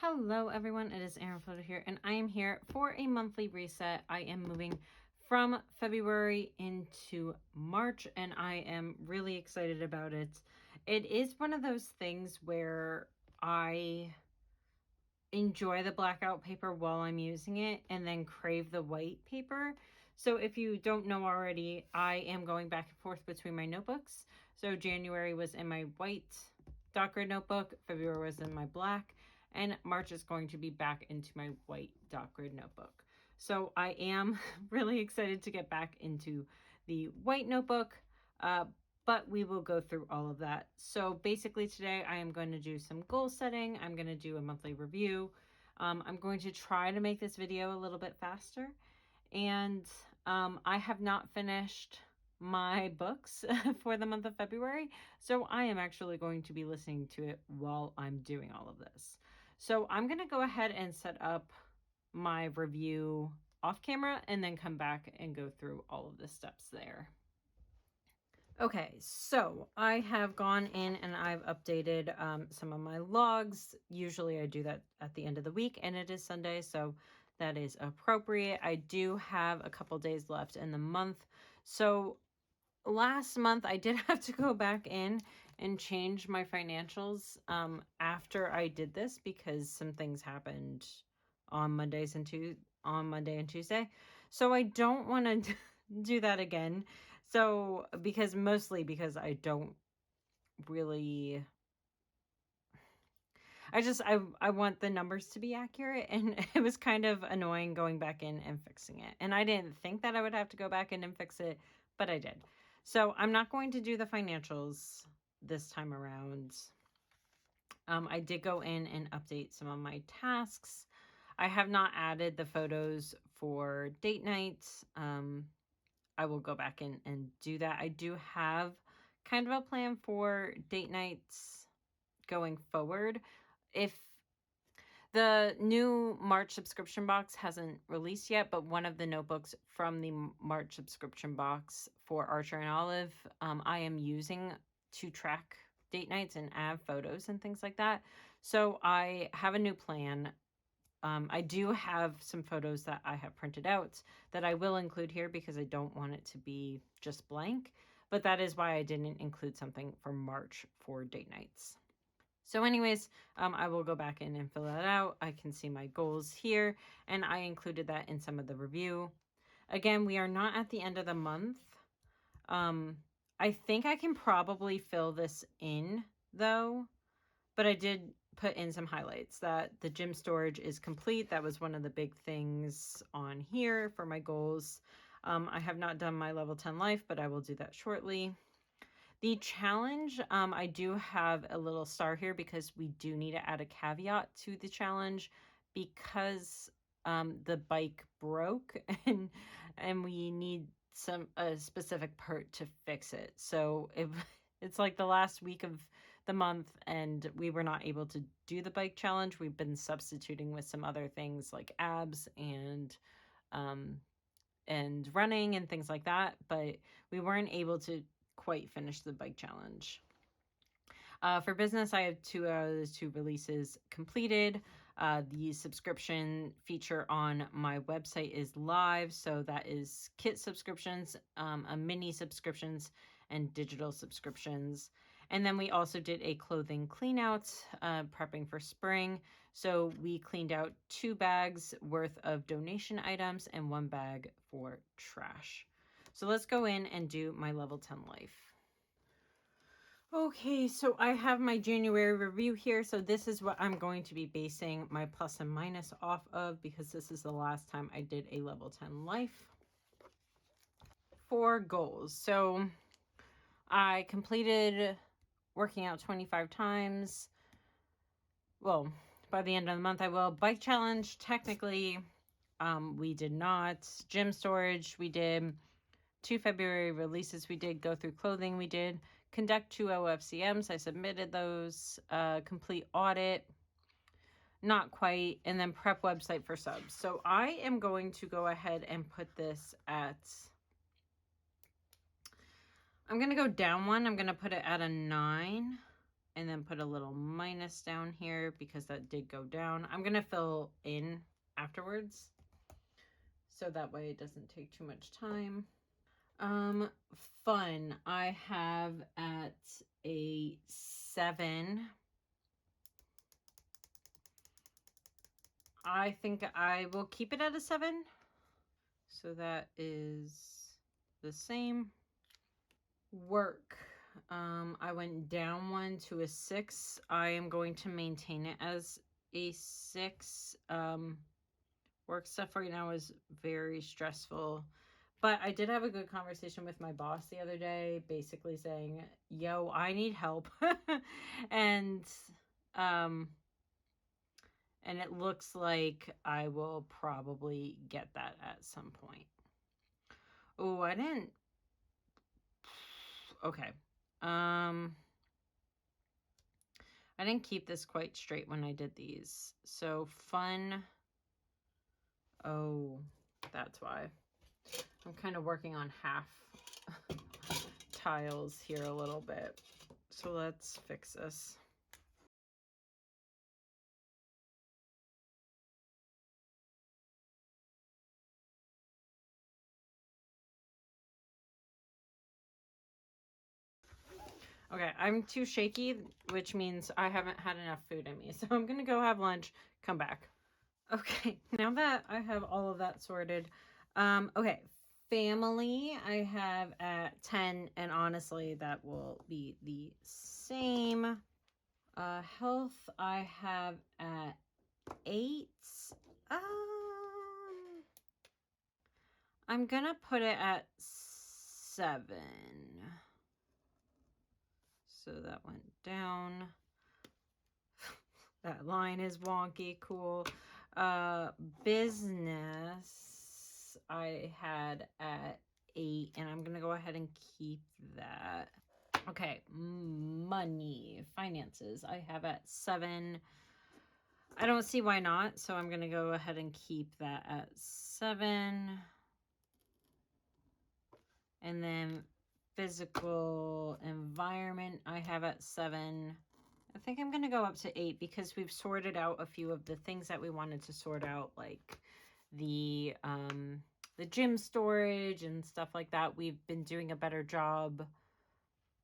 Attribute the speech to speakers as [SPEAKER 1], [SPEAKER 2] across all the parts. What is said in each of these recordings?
[SPEAKER 1] Hello everyone, it is Erin Photo here, and I am here for a monthly reset. I am moving from February into March, and I am really excited about it. It is one of those things where I enjoy the blackout paper while I'm using it and then crave the white paper. So if you don't know already, I am going back and forth between my notebooks. So January was in my white dot grid notebook, February was in my black, and March is going to be back into my white dot grid notebook. So I am really excited to get back into the white notebook, but we will go through all of that. So basically today I am going to do some goal setting. I'm going to do a monthly review. I'm going to try to make this video a little bit faster. And I have not finished my books for the month of February. So I am actually going to be listening to it while I'm doing all of this. So I'm going to go ahead and set up my review off camera and then come back and go through all of the steps there. Okay, so I have gone in and I've updated some of my logs. Usually I do that at the end of the week, and it is Sunday, so that is appropriate. I do have a couple days left in the month. So last month I did have to go back in and change my financials after I did this because some things happened on Monday and Tuesday. So I don't want to do that again. So mostly because I don't really, I want the numbers to be accurate, and it was kind of annoying going back in and fixing it. And I didn't think that I would have to go back in and fix it, but I did. So I'm not going to do the financials this time around. I did go in and update some of my tasks. I have not added the photos for date nights. I will go back in and do that. I do have kind of a plan for date nights going forward. If the new March subscription box hasn't released yet, but one of the notebooks from the March subscription box for Archer and Olive, I am using to track date nights and add photos and things like that. So I have a new plan. I do have some photos that I have printed out that I will include here because I don't want it to be just blank, but that is why I didn't include something for March for date nights. So anyways, I will go back in and fill that out. I can see my goals here, and I included that in some of the review. Again, we are not at the end of the month. I think I can probably fill this in though, but I did put in some highlights that the gym storage is complete. That was one of the big things on here for my goals. I have not done my level 10 life, but I will do that shortly. The challenge, I do have a little star here because we do need to add a caveat to the challenge because the bike broke and we need a specific part to fix it. So it's like the last week of the month and we were not able to do the bike challenge. We've been substituting with some other things like abs and running and things like that, but we weren't able to quite finish the bike challenge. For business, I have 2 out of those 2 releases completed. The subscription feature on my website is live. So that is kit subscriptions, a mini subscriptions, and digital subscriptions. And then we also did a clothing clean out, prepping for spring. So we cleaned out 2 bags worth of donation items and 1 bag for trash. So let's go in and do my level 10 life. Okay, so I have my January review here. So this is what I'm going to be basing my plus and minus off of because this is the last time I did a level 10 life. For goals. So I completed working out 25 times. Well, by the end of the month I will. Bike challenge, technically, we did not. Gym storage, we did. 2 February releases, we did. Go through clothing, we did. Conduct 2 OFCMs, I submitted those. Complete audit, not quite. And then prep website for subs. So I am going to go ahead and put this at, I'm going to go down 1. I'm going to put it at a 9. and then put a little minus down here because that did go down. I'm going to fill in afterwards, so that way it doesn't take too much time. Fun, I have at a 7. I think I will keep it at a 7. So that is the same. Work, I went down 1 to a 6. I am going to maintain it as a 6. Work stuff right now is very stressful. But I did have a good conversation with my boss the other day, basically saying, yo, I need help. and it looks like I will probably get that at some point. Oh, I didn't. Okay. I didn't keep this quite straight when I did these. So fun. Oh, that's why. I'm kind of working on half tiles here a little bit. So let's fix this. Okay, I'm too shaky, which means I haven't had enough food in me. So I'm going to go have lunch, come back. Okay, now that I have all of that sorted, okay, family I have at 10, and honestly, that will be the same. Health I have at 8. I'm gonna put it at 7. So that went down. That line is wonky. Cool. Business I had at 8, and I'm gonna go ahead and keep that. Okay, money, finances I have at 7. I don't see why not, so I'm gonna go ahead and keep that at 7. And then physical environment I have at 7. I think I'm going to go up to 8 because we've sorted out a few of the things that we wanted to sort out, like the gym storage and stuff like that. We've been doing a better job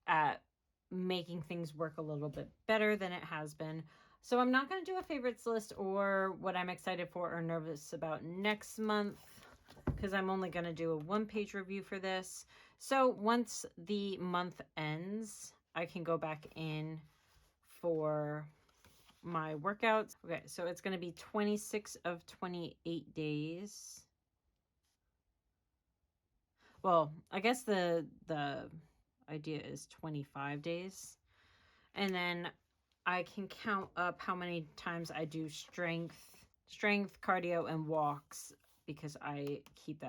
[SPEAKER 1] at making things work a little bit better than it has been. So I'm not going to do a favorites list or what I'm excited for or nervous about next month, because I'm only going to do a 1-page review for this. So once the month ends, I can go back in for my workouts. Okay, so it's going to be 26 of 28 days. Well, I guess the idea is 25 days. And then I can count up how many times I do strength, cardio, and walks, because I keep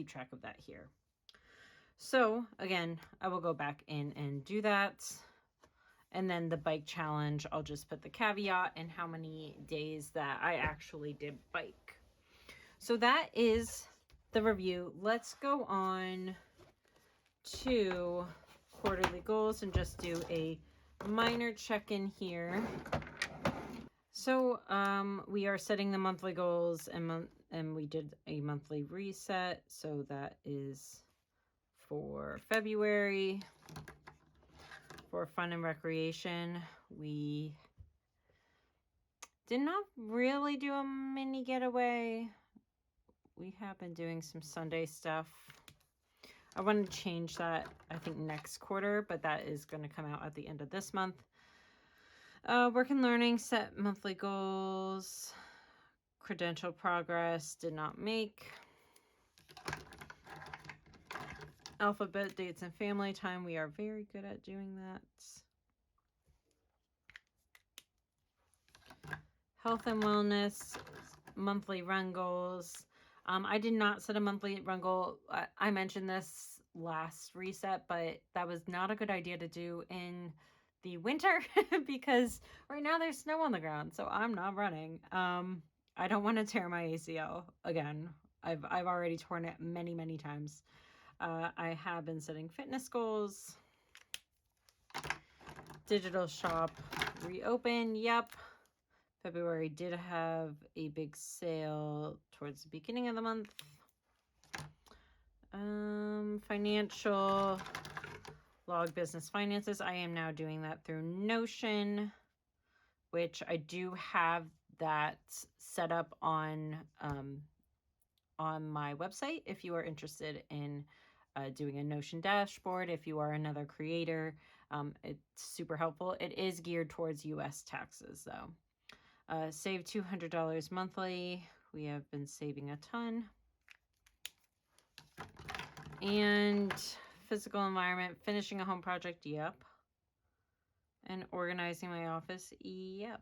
[SPEAKER 1] track of that here. So again, I will go back in and do that. And then the bike challenge, I'll just put the caveat and how many days that I actually did bike. So that is the review. Let's go on to quarterly goals and just do a minor check-in here. So we are setting the monthly goals, and we did a monthly reset. So that is for February. For fun and recreation, we did not really do a mini getaway. We have been doing some Sunday stuff. I want to change that, I think, next quarter, but that is going to come out at the end of this month. Work and learning, set monthly goals. Credential progress, did not make. Alphabet, dates, and family time. We are very good at doing that. Health and wellness, monthly run goals. I did not set a monthly run goal. I mentioned this last reset, but that was not a good idea to do in the winter because right now there's snow on the ground, so I'm not running. I don't want to tear my ACL again. I've already torn it many, many times. I have been setting fitness goals. Digital shop reopen. Yep. February did have a big sale towards the beginning of the month. Financial log business finances. I am now doing that through Notion, which I do have that set up on my website if you are interested in doing a Notion dashboard. If you are another creator, it's super helpful. It is geared towards US taxes though. Save $200 monthly. We have been saving a ton. And physical environment, finishing a home project, yep. And organizing my office, yep.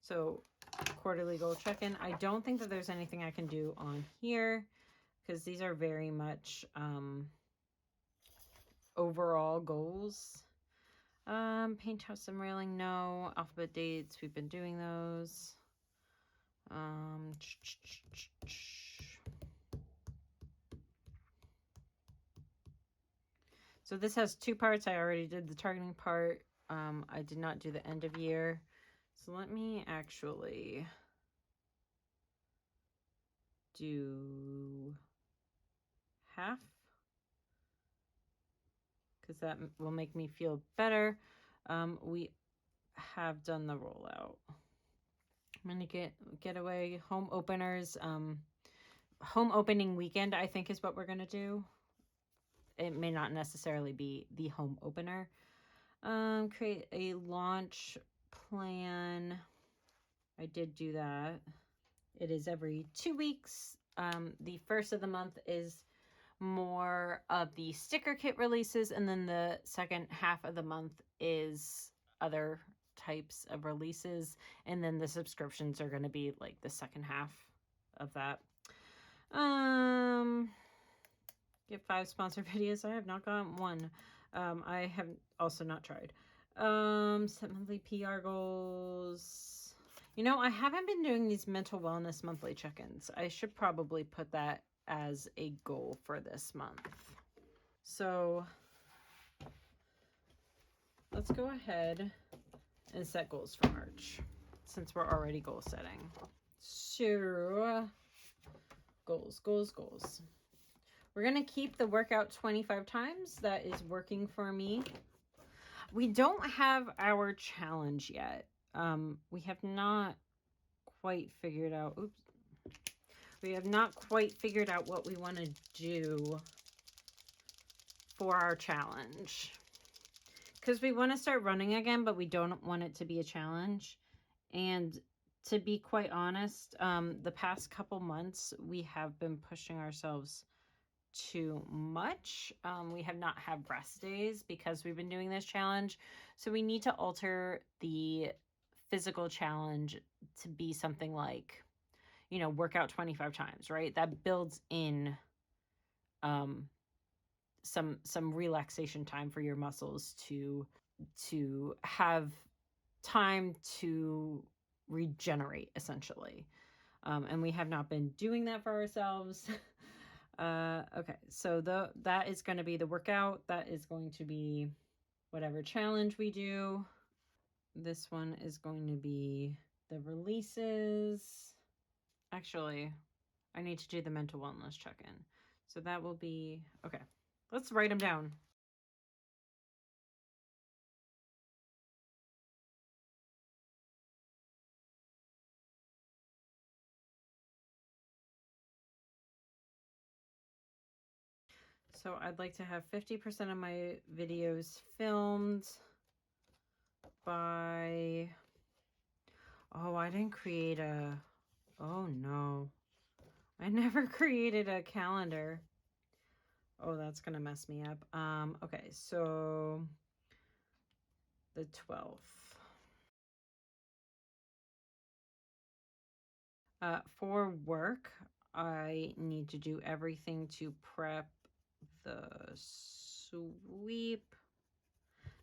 [SPEAKER 1] So quarterly goal check-in. I don't think that there's anything I can do on here because these are very much overall goals. Paint house and railing, no. Alphabet dates, we've been doing those. So this has two parts. I already did the targeting part. I did not do the end of year. So let me actually do half, because that will make me feel better. We have done the rollout. I'm gonna get away home openers. Home opening weekend, I think, is what we're gonna do. It may not necessarily be the home opener. Create a launch plan. I did do that. It is every 2 weeks. The first of the month is more of the sticker kit releases, and then the second half of the month is other types of releases, and then the subscriptions are going to be like the second half of that. Get 5 sponsored videos. I have not gotten one. I have also not tried. Set monthly PR goals. You know, I haven't been doing these mental wellness monthly check-ins. I should probably put that as a goal for this month. So let's go ahead and set goals for March since we're already goal setting. So goals. We're going to keep the workout 25 times. That is working for me. We don't have our challenge yet. We have not quite figured out. Oops. We have not quite figured out what we want to do for our challenge. Because we want to start running again, but we don't want it to be a challenge. And to be quite honest, the past couple months, we have been pushing ourselves too much. We have not had rest days because we've been doing this challenge. So we need to alter the physical challenge to be something like, you know, work out 25 times, right? That builds in some relaxation time for your muscles to have time to regenerate, essentially. And we have not been doing that for ourselves. Okay, so that is going to be the workout. That is going to be whatever challenge we do. This one is going to be the releases. Actually, I need to do the mental wellness check-in. So that will be, okay, let's write them down. So I'd like to have 50% of my videos filmed by, oh, I didn't create a, oh no. I never created a calendar. Oh, that's gonna mess me up. Okay, so the 12th. For work, I need to do everything to prep the sweep.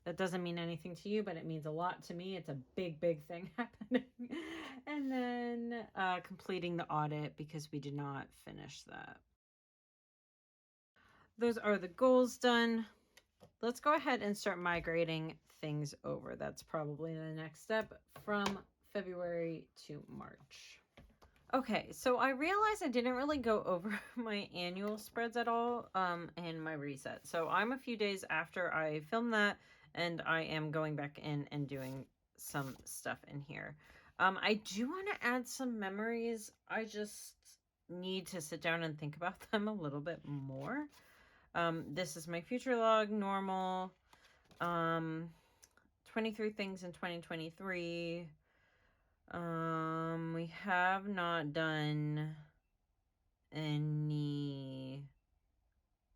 [SPEAKER 1] That doesn't mean anything to you, but it means a lot to me. It's a big thing happening. And then completing the audit because we did not finish that. Those are the goals done. let's go ahead and start migrating things over. That's probably the next step from February to March. Okay, so I realized I didn't really go over my annual spreads at all in my reset. So I'm a few days after I filmed that, and I am going back in and doing some stuff in here. I do want to add some memories. I just need to sit down and think about them a little bit more. This is my future log, normal, 23 things in 2023. We have not done any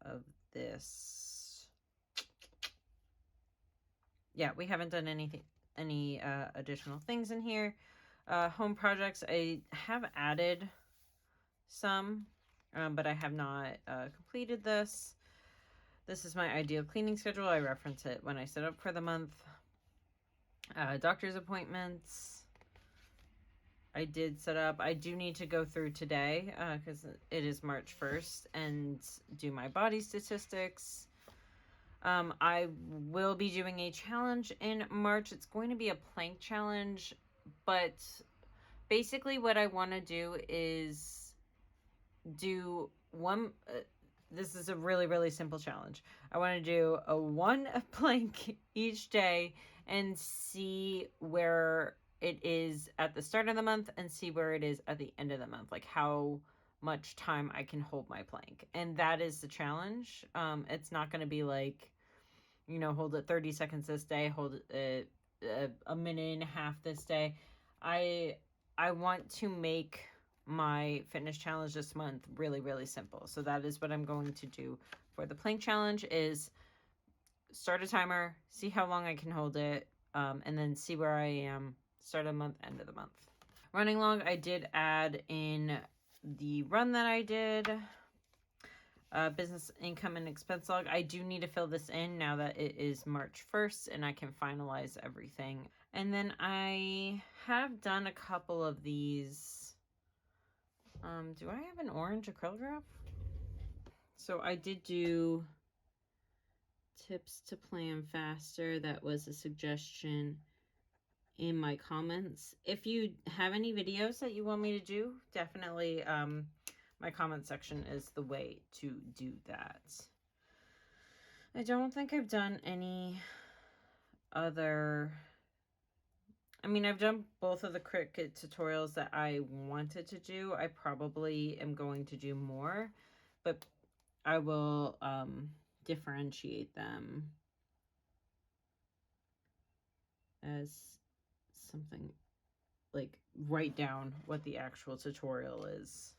[SPEAKER 1] of this. Yeah, we haven't done any additional things in here. Home projects, I have added some, but I have not completed this. This is my ideal cleaning schedule. I reference it when I set up for the month. Doctor's appointments, I did set up. I do need to go through today because it is March 1st and do my body statistics. I will be doing a challenge in March. It's going to be a plank challenge, but basically what I want to do is do one. This is a really, really simple challenge. I want to do a one plank each day and see where it is at the start of the month and see where it is at the end of the month, like how much time I can hold my plank. And that is the challenge. It's not going to be like, hold it 30 seconds this day, hold it a minute and a half this day. I want to make my fitness challenge this month really, really simple. So that is what I'm going to do for the plank challenge, is start a timer, see how long I can hold it, and then see where I am start of the month, end of the month. Running log, I did add in the run that I did. Business income and expense log, I do need to fill this in now that it is March 1st and I can finalize everything. And then I have done a couple of these. Do I have an orange acrylograph? So I did do tips to plan faster. That was a suggestion in my comments. If you have any videos that you want me to do, definitely my comment section is the way to do that. I don't think I've done any other... I've done both of the Cricut tutorials that I wanted to do. I probably am going to do more, but I will differentiate them as something, like write down what the actual tutorial is.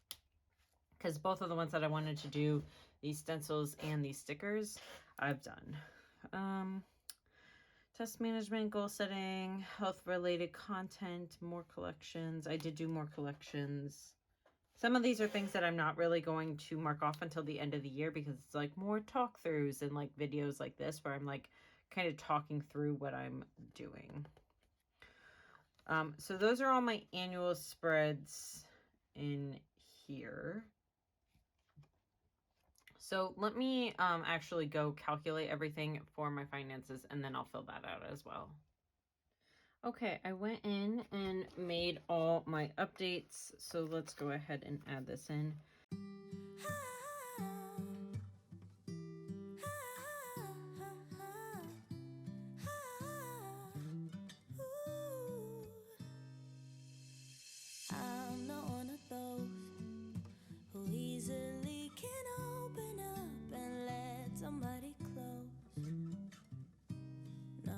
[SPEAKER 1] Because both of the ones that I wanted to do, these stencils and these stickers, I've done. Test management, goal setting, health-related content, more collections. I did do more collections. Some of these are things that I'm not really going to mark off until the end of the year because it's like more talk-throughs and like videos like this where I'm like kind of talking through what I'm doing. So those are all my annual spreads in here. So let me actually go calculate everything for my finances and then I'll fill that out as well. Okay, I went in and made all my updates. So let's go ahead and add this in. I'm not one of those who easily can open up and let somebody close. No.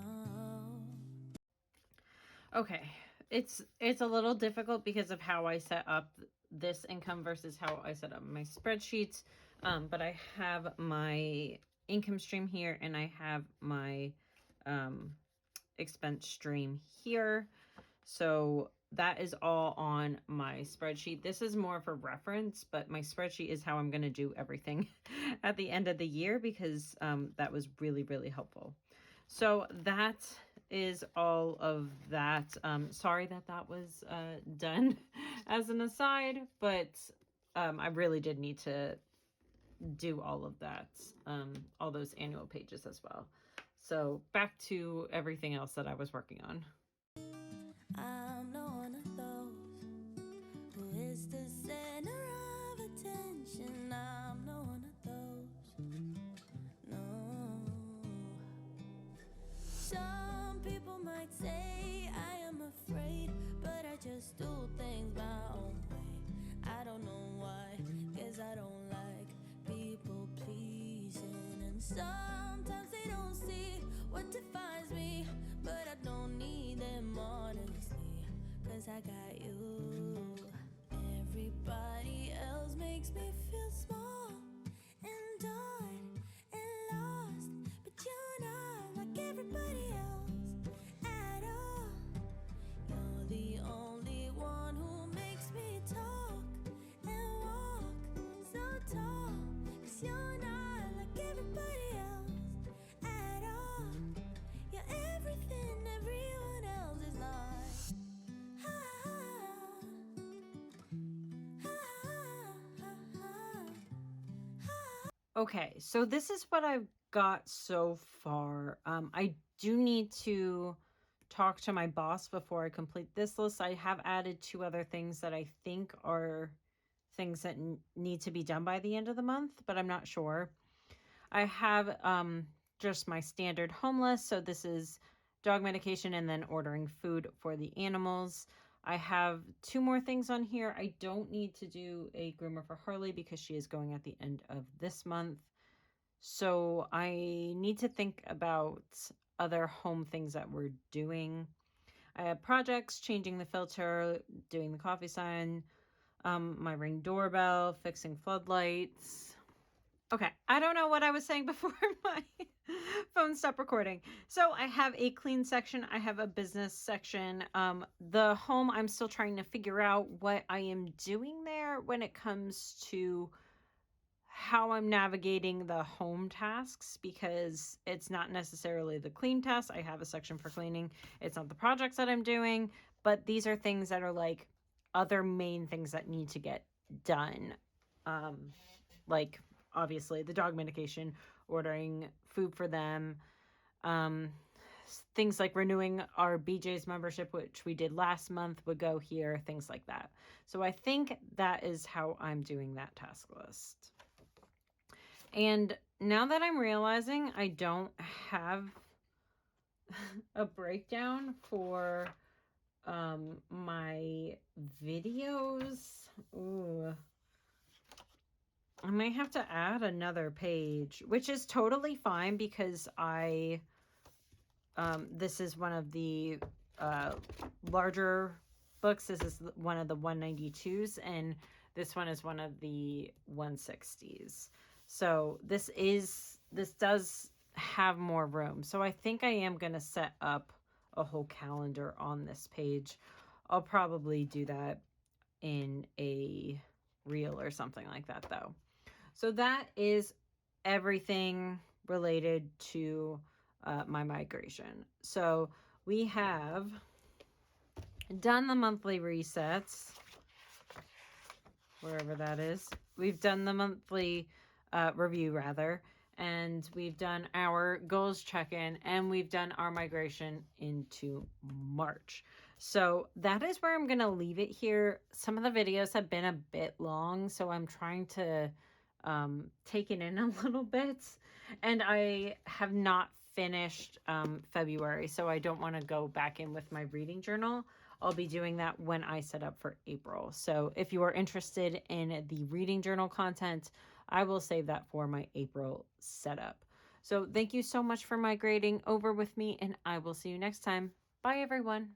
[SPEAKER 1] Okay, it's a little difficult because of how I set up this income versus how I set up my spreadsheets. But I have my income stream here and I have my expense stream here. So that is all on my spreadsheet. This is more for reference, but my spreadsheet is how I'm going to do everything at the end of the year because that was really, really helpful. So that is all of that. Sorry that was done as an aside, but I really did need to do all of that, all those annual pages as well. So back to everything else that I was working on.
[SPEAKER 2] I'm not one of those who is the center of attention. I'm not one of those. No. Some people might say I am afraid, but I just do things my own way. I don't know why, guess I don't like people pleasing. And sometimes they don't see what defines me, but I don't need them honestly, cause I got you. Everybody else makes me feel small and done and lost, but you're not like everybody else at all. You're the only one who makes me talk and walk so tall, cause you're not like everybody else at all. You're everything everyone else is not.
[SPEAKER 1] Okay, so this is what I've got so far. I do need to talk to my boss before I complete this list. I have added 2 other things that I think are things that need to be done by the end of the month, but I'm not sure. I have just my standard home list. So this is dog medication and then ordering food for the animals. I have 2 more things on here. I don't need to do a groomer for Harley because she is going at the end of this month. So I need to think about other home things that we're doing. I have projects, changing the filter, doing the coffee sign, my Ring doorbell, fixing floodlights. Okay, I don't know what I was saying before my phone stopped recording. So I have a clean section. I have a business section. The home, I'm still trying to figure out what I am doing there when it comes to how I'm navigating the home tasks, because it's not necessarily the clean tasks. I have a section for cleaning. It's not the projects that I'm doing, but these are things that are like other main things that need to get done. Like obviously the dog medication, ordering food for them, things like renewing our BJ's membership, which we did last month, would go here, things like that. So I think that is how I'm doing that task list. And now that I'm realizing I don't have a breakdown for my videos, ooh, I might have to add another page, which is totally fine because this is one of the larger books. This is one of the 192s, and this one is one of the 160s. So this does have more room. So I think I am going to set up a whole calendar on this page. I'll probably do that in a reel or something like that though. So that is everything related to my migration. So we have done the monthly resets, wherever that is. We've done the monthly review rather, and we've done our goals check-in, and we've done our migration into March. So that is where I'm going to leave it here. Some of the videos have been a bit long, so I'm trying to take it in a little bit, and I have not finished February, so I don't want to go back in with my reading journal. I'll be doing that when I set up for April. So if you are interested in the reading journal content, I will save that for my April setup. So thank you so much for migrating over with me, and I will see you next time. Bye, everyone.